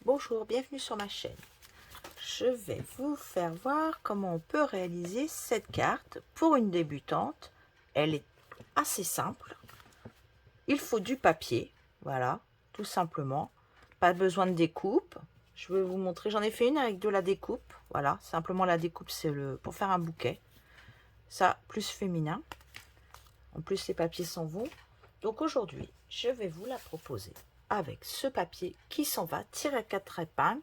Bonjour, bienvenue sur ma chaîne. Je vais vous faire voir comment on peut réaliser cette carte pour une débutante. Elle est assez simple. Il faut du papier, voilà, tout simplement. Pas besoin de découpe. Je vais vous montrer, j'en ai fait une avec de la découpe. Voilà, simplement la découpe, c'est pour faire un bouquet. Ça, plus féminin. En plus, les papiers s'en vont. Donc aujourd'hui, je vais vous la proposer avec ce papier qui s'en va, tiré à 4 épingles.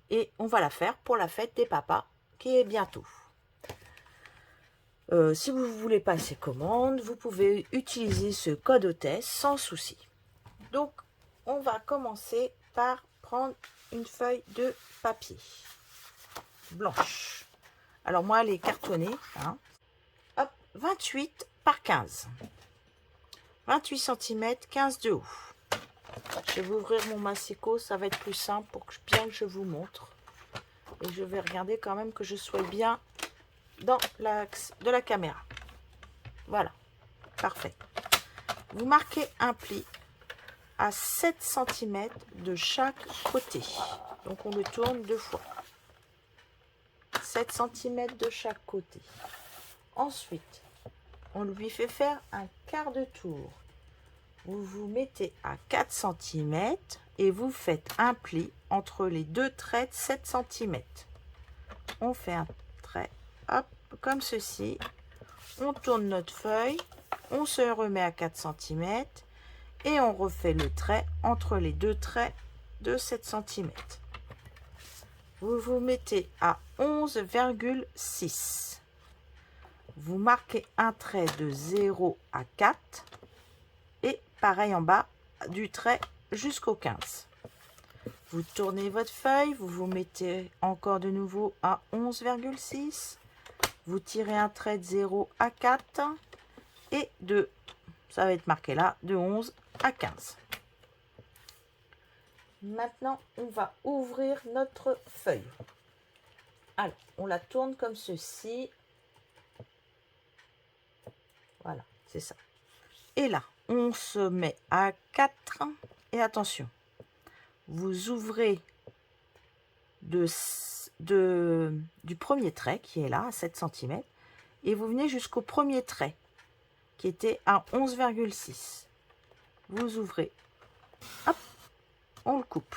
Et on va la faire pour la fête des papas qui est bientôt. Si vous ne voulez passer commande, vous pouvez utiliser ce code hôtesse sans souci. Donc, on va commencer par prendre une feuille de papier blanche. Alors moi, elle est cartonnée. Hein. Hop, 28 par 15. 28 cm, 15 de haut. Je vais ouvrir mon massicot, ça va être plus simple pour que bien que je vous montre. Et je vais regarder quand même que je sois bien dans l'axe de la caméra. Voilà, parfait. Vous marquez un pli à 7 cm de chaque côté. Donc on le tourne 2 fois. 7 cm de chaque côté. Ensuite, on lui fait faire un quart de tour. Vous vous mettez à 4 cm et vous faites un pli entre les deux traits de 7 cm. On fait un trait, hop, comme ceci. On tourne notre feuille, on se remet à 4 cm et on refait le trait entre les deux traits de 7 cm. Vous vous mettez à 11,6. Vous marquez un trait de 0 à 4 et pareil en bas du trait jusqu'au 15. Vous tournez votre feuille, vous vous mettez encore de nouveau à 11,6. Vous tirez un trait de 0 à 4 et ça va être marqué là, de 11 à 15. Maintenant, on va ouvrir notre feuille. Alors, on la tourne comme ceci. Voilà, c'est ça. Et là, on se met à 4. Et attention, vous ouvrez du premier trait qui est là, à 7 cm. Et vous venez jusqu'au premier trait qui était à 11,6. Vous ouvrez. Hop, on le coupe.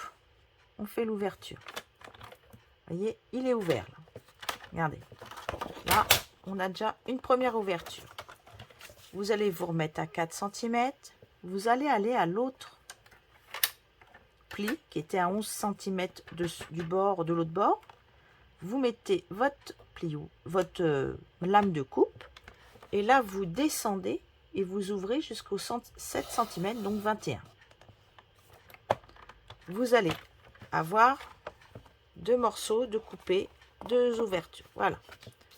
On fait l'ouverture. Vous voyez, il est ouvert là. Regardez. Là, on a déjà une première ouverture. Vous allez vous remettre à 4 cm. Vous allez aller à l'autre pli qui était à 11 cm du bord, de l'autre bord. Vous mettez votre plio, votre lame de coupe. Et là, vous descendez et vous ouvrez jusqu'au 7 cm, donc 21. Vous allez avoir 2 morceaux de coupés, 2 ouvertures. Voilà.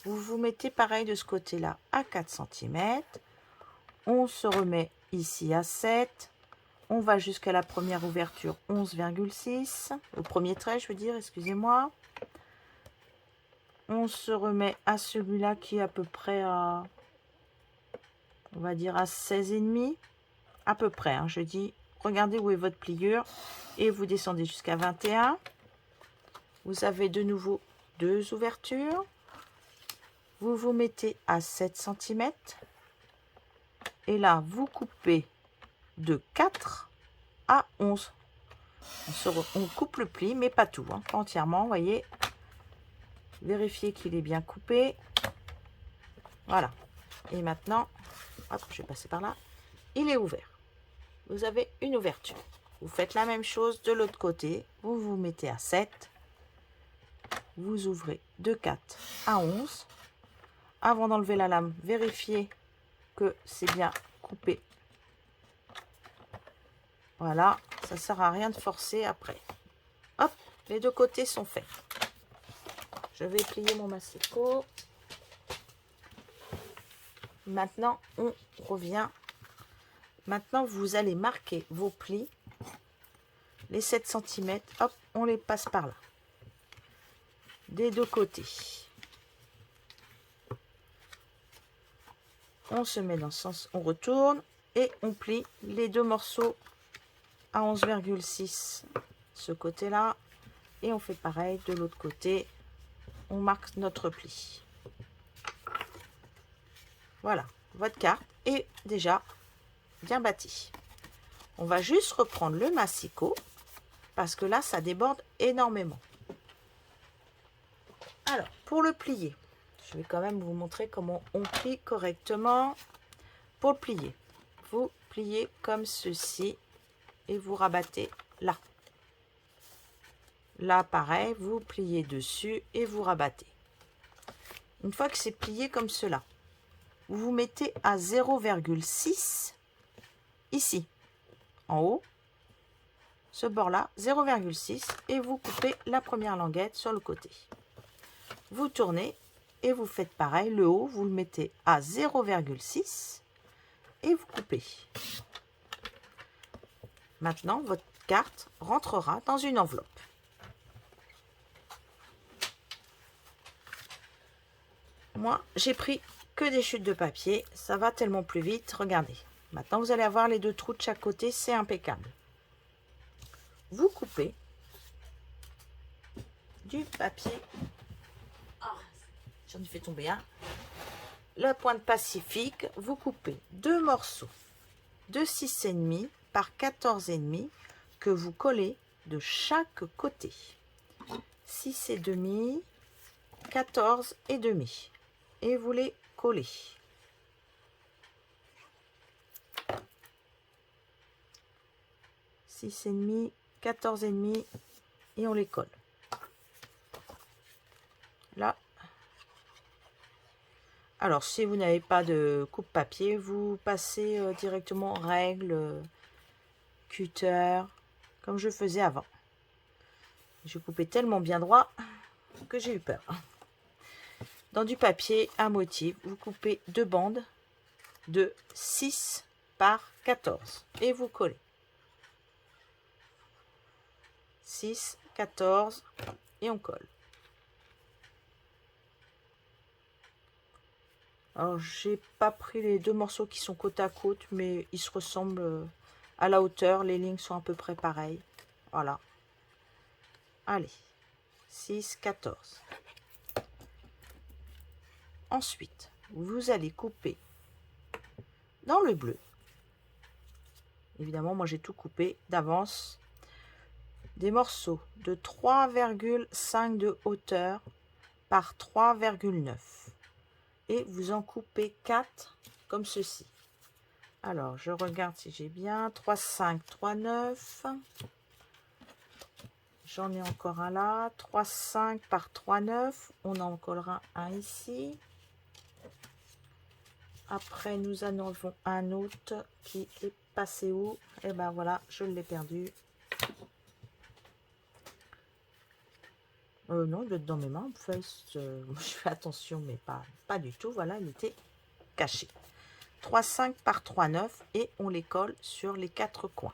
Vous vous mettez pareil de ce côté-là à 4 cm. On se remet ici à 7. On va jusqu'à la première ouverture, 11,6. Au premier trait, je veux dire, excusez-moi. On se remet à celui-là qui est à peu près à, on va dire, à 16,5. À peu près, hein, je dis. Regardez où est votre pliure. Et vous descendez jusqu'à 21. Vous avez de nouveau 2 ouvertures. Vous vous mettez à 7 cm. Et là, vous coupez de 4 à 11. On coupe le pli, mais pas tout, hein, pas entièrement, vous voyez. Vérifiez qu'il est bien coupé. Voilà. Et maintenant, hop, je vais passer par là. Il est ouvert. Vous avez une ouverture. Vous faites la même chose de l'autre côté. Vous vous mettez à 7. Vous ouvrez de 4 à 11. Avant d'enlever la lame, vérifiez que c'est bien coupé. Voilà, ça ne sert à rien de forcer après. Hop, les deux côtés sont faits. Je vais plier mon massicot. Maintenant, on revient. Maintenant, vous allez marquer vos plis. Les 7 cm, hop, on les passe par là. Des deux côtés. On se met dans ce sens, on retourne et on plie les 2 morceaux à 11,6 ce côté-là Et on fait pareil de l'autre côté. On marque notre pli. Voilà, votre carte est déjà bien bâtie. On va juste reprendre le massicot parce que là, ça déborde énormément. Alors, pour le plier, je vais quand même vous montrer comment on plie correctement. Pour le plier, vous pliez comme ceci et vous rabattez là. Là, pareil, vous pliez dessus et vous rabattez. Une fois que c'est plié comme cela, vous vous mettez à 0,6 ici, en haut, ce bord-là, 0,6 et vous coupez la première languette sur le côté. Vous tournez et vous faites pareil, le haut, vous le mettez à 0,6 et vous coupez. Maintenant, votre carte rentrera dans une enveloppe. Moi, j'ai pris que des chutes de papier, ça va tellement plus vite, regardez. Maintenant, vous allez avoir les deux trous de chaque côté, c'est impeccable. Vous coupez du papier. Oh, j'en ai fait tomber un. La pointe Pacifique, vous coupez deux morceaux de 6,5 par 14,5 que vous collez de chaque côté. 6,5, 14,5 et vous les collez. « 6,5, 14,5 et on les colle. Là. Alors, si vous n'avez pas de coupe-papier, vous passez directement règle, cutter, comme je faisais avant. Je coupais tellement bien droit que j'ai eu peur. Dans du papier à motif, vous coupez deux bandes de 6 par 14 et vous collez. 6, 14 et on colle. Alors, j'ai pas pris les deux morceaux qui sont côte à côte, mais ils se ressemblent à la hauteur. Les lignes sont à peu près pareilles. Voilà. Allez. 6, 14. Ensuite, vous allez couper dans le bleu. Évidemment, moi j'ai tout coupé d'avance. Des morceaux de 3,5 de hauteur par 3,9. Et vous en coupez 4 comme ceci. Alors, je regarde si j'ai bien. 3,5, 3,9. J'en ai encore un là. 3,5 par 3,9. On en collera un ici. Après, nous en avons un autre qui est passé où? Et ben voilà, je l'ai perdu. Non, il doit être dans mes mains. En fait, je fais attention, mais pas du tout. Voilà, il était caché. 3,5 par 3,9 et on les colle sur les 4 coins.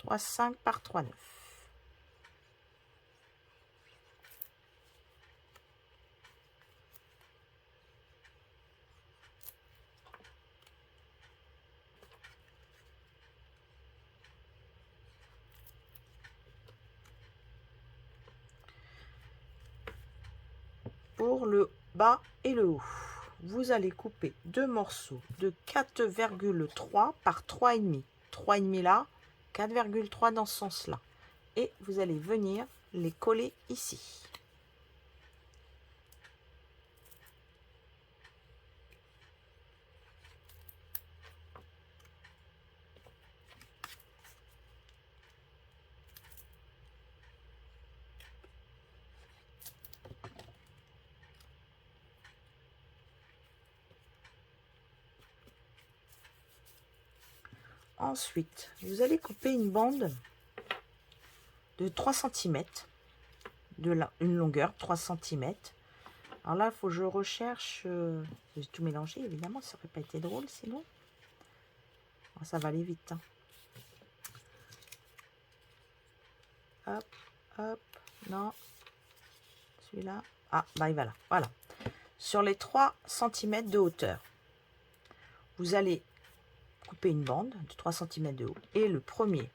« 3,5 par 3,9. Pour le bas et le haut, vous allez couper deux morceaux de 4,3 par 3,5. 3,5 là, 4,3 dans ce sens-là. Et vous allez venir les coller ici. Ensuite, vous allez couper une bande de 3 cm, une longueur 3 cm. Alors là, il faut que je recherche, j'ai tout mélangé évidemment, ça n'aurait pas été drôle sinon. Oh, ça va aller vite. Hein. Hop, hop, non, celui-là, ah, bah il va là, voilà. Sur les 3 cm de hauteur, vous allez couper une bande de 3 cm de haut. Et le premier,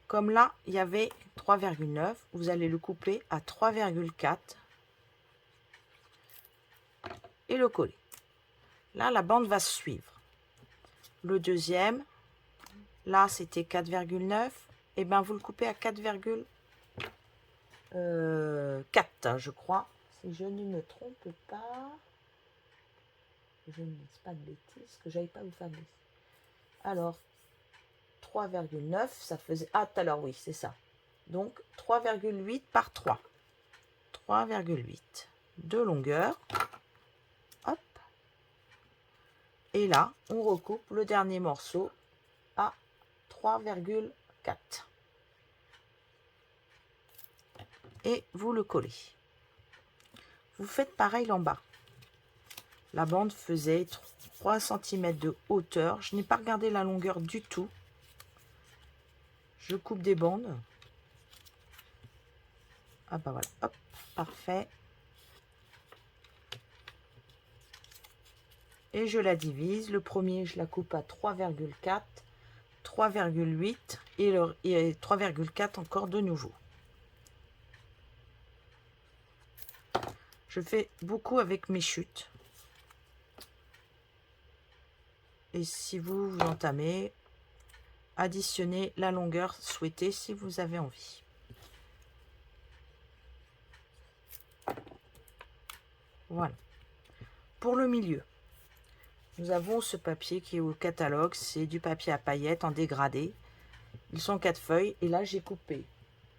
comme là, il y avait 3,9, vous allez le couper à 3,4 et le coller. Là, la bande va se suivre. Le deuxième, là, c'était 4,9. Et bien, vous le coupez à 4,4, je crois. Si je ne me trompe pas. Je ne dis pas de bêtises, que j'aille pas vous faire de bêtises. Alors, 3,9, ça faisait... Ah, tout à l'heure, oui, c'est ça. Donc, 3,8 par 3. 3,8 de longueur. Hop. Et là, on recoupe le dernier morceau à 3,4. Et vous le collez. Vous faites pareil en bas. La bande faisait 3 cm de hauteur. Je n'ai pas regardé la longueur du tout. Je coupe des bandes. Ah bah voilà, hop, parfait. Et je la divise. Le premier, je la coupe à 3,4, 3,8 et 3,4 encore de nouveau. Je fais beaucoup avec mes chutes. Et si vous entamez, additionnez la longueur souhaitée si vous avez envie. Voilà. Pour le milieu, nous avons ce papier qui est au catalogue. C'est du papier à paillettes en dégradé. Ils sont 4 feuilles. Et là, j'ai coupé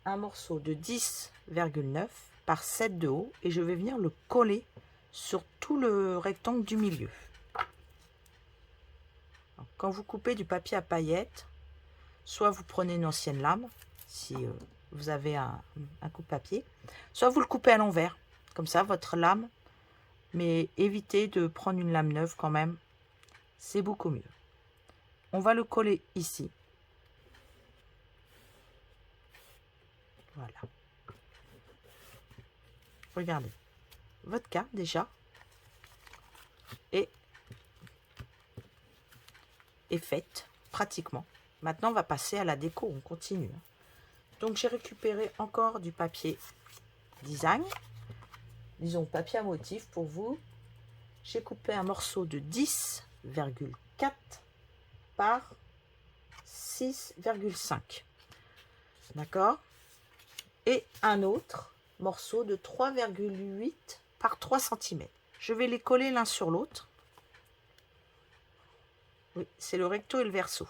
un morceau de 10,9 par 7 de haut. Et je vais venir le coller sur tout le rectangle du milieu. Quand vous coupez du papier à paillettes, soit vous prenez une ancienne lame, si vous avez un coupe-papier, soit vous le coupez à l'envers, comme ça votre lame, mais évitez de prendre une lame neuve quand même, c'est beaucoup mieux. On va le coller ici. Voilà. Regardez, votre carte déjà est faite pratiquement. Maintenant, on va passer à la déco, on continue. Donc, j'ai récupéré encore du papier design, disons papier à motif pour vous. J'ai coupé un morceau de 10,4 par 6,5. D'accord? Et un autre morceau de 3,8 par 3 cm. Je vais les coller l'un sur l'autre. Oui, c'est le recto et le verso.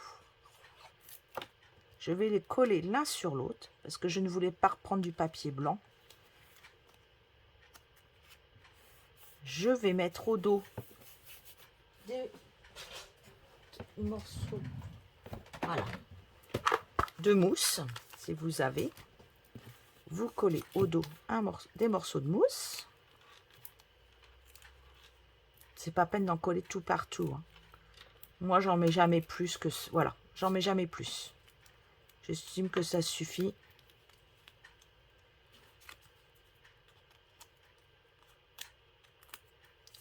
Je vais les coller l'un sur l'autre parce que je ne voulais pas reprendre du papier blanc. Je vais mettre au dos des morceaux, voilà, de mousse, si vous avez. Vous collez au dos des morceaux de mousse. C'est pas peine d'en coller tout partout, hein. Moi, j'en mets jamais plus que... Voilà, j'en mets jamais plus. J'estime que ça suffit.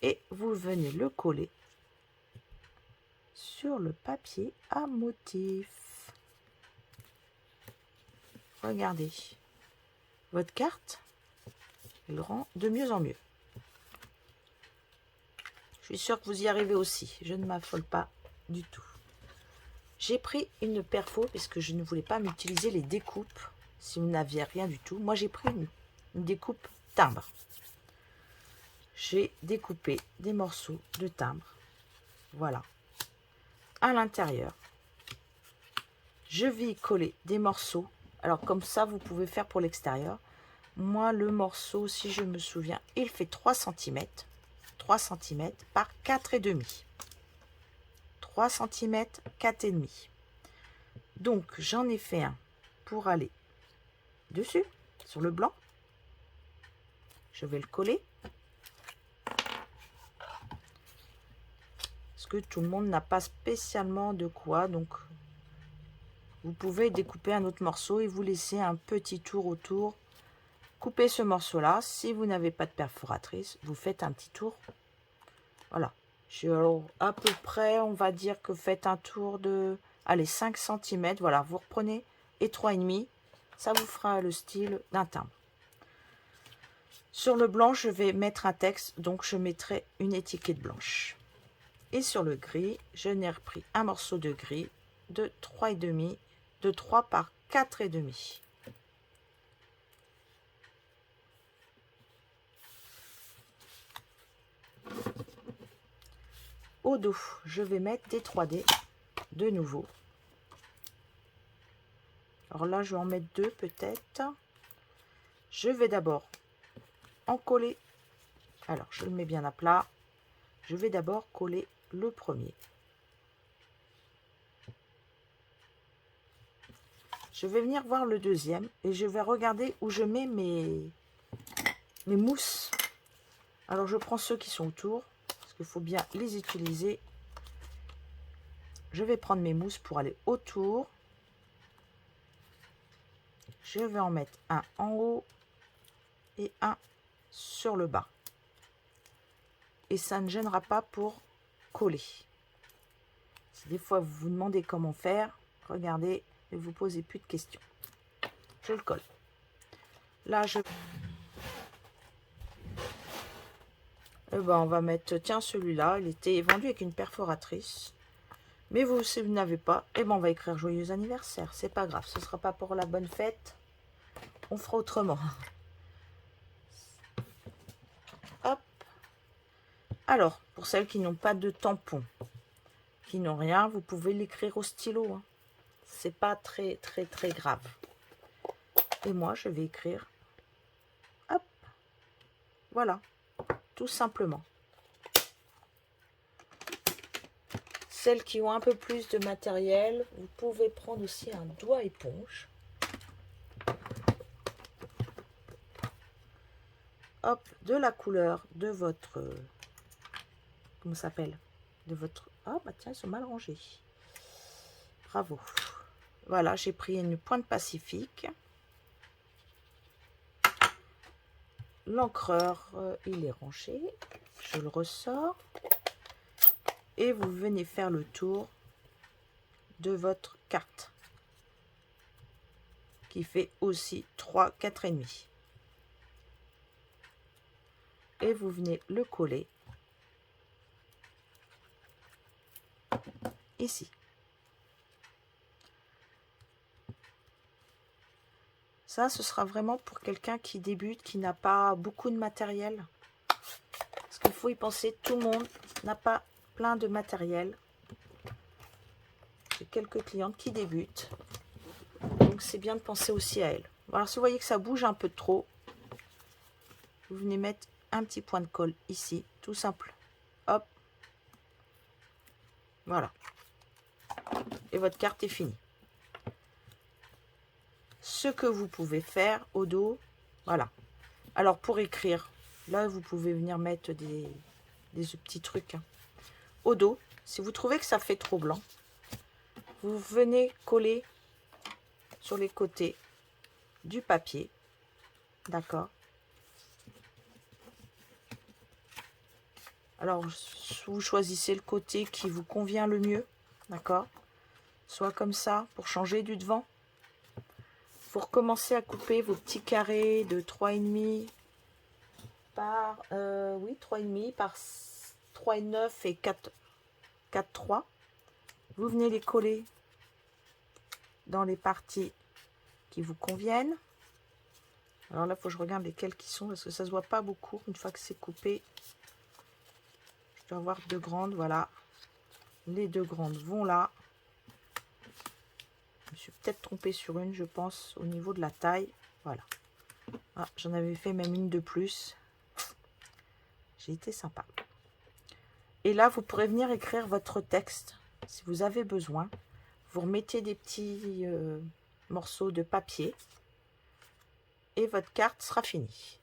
Et vous venez le coller sur le papier à motif. Regardez. Votre carte, elle rend de mieux en mieux. Je suis sûre que vous y arrivez aussi. Je ne m'affole pas du tout. J'ai pris une perfo parce que je ne voulais pas m'utiliser les découpes si vous n'aviez rien du tout. Moi, j'ai pris une découpe timbre. J'ai découpé des morceaux de timbre. Voilà. À l'intérieur, je vais y coller des morceaux. Alors, comme ça, vous pouvez faire pour l'extérieur. Moi, le morceau, si je me souviens, il fait 3 cm. 3 cm par 4,5. 3 cm, 4,5. Donc, j'en ai fait un pour aller dessus, sur le blanc. Je vais le coller. Parce que tout le monde n'a pas spécialement de quoi. Donc, vous pouvez découper un autre morceau et vous laisser un petit tour autour. Coupez ce morceau-là. Si vous n'avez pas de perforatrice, vous faites un petit tour. Voilà. Alors, à peu près, on va dire que faites un tour de, allez, 5 cm. Voilà, vous reprenez et 3,5. Ça vous fera le style d'un timbre. Sur le blanc, je vais mettre un texte, donc je mettrai une étiquette blanche. Et sur le gris, je n'ai repris un morceau de gris de 3,5, de 3 par 4,5. Au dos, je vais mettre des 3D de nouveau. Alors là, je vais en mettre 2 peut-être. Je vais d'abord en coller. Alors, je le mets bien à plat. Je vais d'abord coller le premier. Je vais venir voir le deuxième et je vais regarder où je mets mes mousses. Alors, je prends ceux qui sont autour parce qu'il faut bien les utiliser. Je vais prendre mes mousses pour aller autour. Je vais en mettre un en haut et un sur le bas. Et ça ne gênera pas pour coller. Si des fois vous vous demandez comment faire, regardez et vous posez plus de questions. Je le colle. Là, on va mettre, tiens, celui-là, il était vendu avec une perforatrice. Mais vous, si vous n'avez pas, on va écrire joyeux anniversaire. C'est pas grave, ce ne sera pas pour la bonne fête. On fera autrement. Hop. Alors, pour celles qui n'ont pas de tampon, qui n'ont rien, vous pouvez l'écrire au stylo. Hein. C'est pas très grave. Et moi, je vais écrire. Hop. Voilà. Tout simplement. Celles qui ont un peu plus de matériel, vous pouvez prendre aussi un doigt éponge. Hop, de la couleur de votre... comment ça s'appelle? De votre... Ah, bah tiens, ils sont mal rangés. Bravo. Voilà, j'ai pris une pointe pacifique. L'encreur, il est rangé. Je le ressors. Et vous venez faire le tour de votre carte. Qui fait aussi 3, 4,5. Et vous venez le coller ici. Ça, ce sera vraiment pour quelqu'un qui débute, qui n'a pas beaucoup de matériel. Parce qu'il faut y penser, tout le monde n'a pas plein de matériel. J'ai quelques clientes qui débutent. Donc, c'est bien de penser aussi à elles. Alors, si vous voyez que ça bouge un peu trop, vous venez mettre un petit point de colle ici, tout simple. Hop. Voilà. Et votre carte est finie. Ce que vous pouvez faire au dos, voilà. Alors, pour écrire, là, vous pouvez venir mettre des petits trucs. Hein. Au dos, si vous trouvez que ça fait trop blanc, vous venez coller sur les côtés du papier. D'accord. Alors, vous choisissez le côté qui vous convient le mieux. D'accord. Soit comme ça, pour changer du devant. Vous recommencez à couper vos petits carrés de 3,5 par... oui, 3,5 par 3,9 et 4,3. Vous venez les coller dans les parties qui vous conviennent. Alors là, il faut que je regarde lesquelles qui sont, parce que ça ne se voit pas beaucoup. Une fois que c'est coupé, je dois avoir 2 grandes, voilà. Les 2 grandes vont là. Je me suis peut-être trompée sur une, je pense, au niveau de la taille. Voilà. Ah, j'en avais fait même une de plus. J'ai été sympa. Et là, vous pourrez venir écrire votre texte. Si vous avez besoin, vous remettez des petits morceaux de papier. Et votre carte sera finie.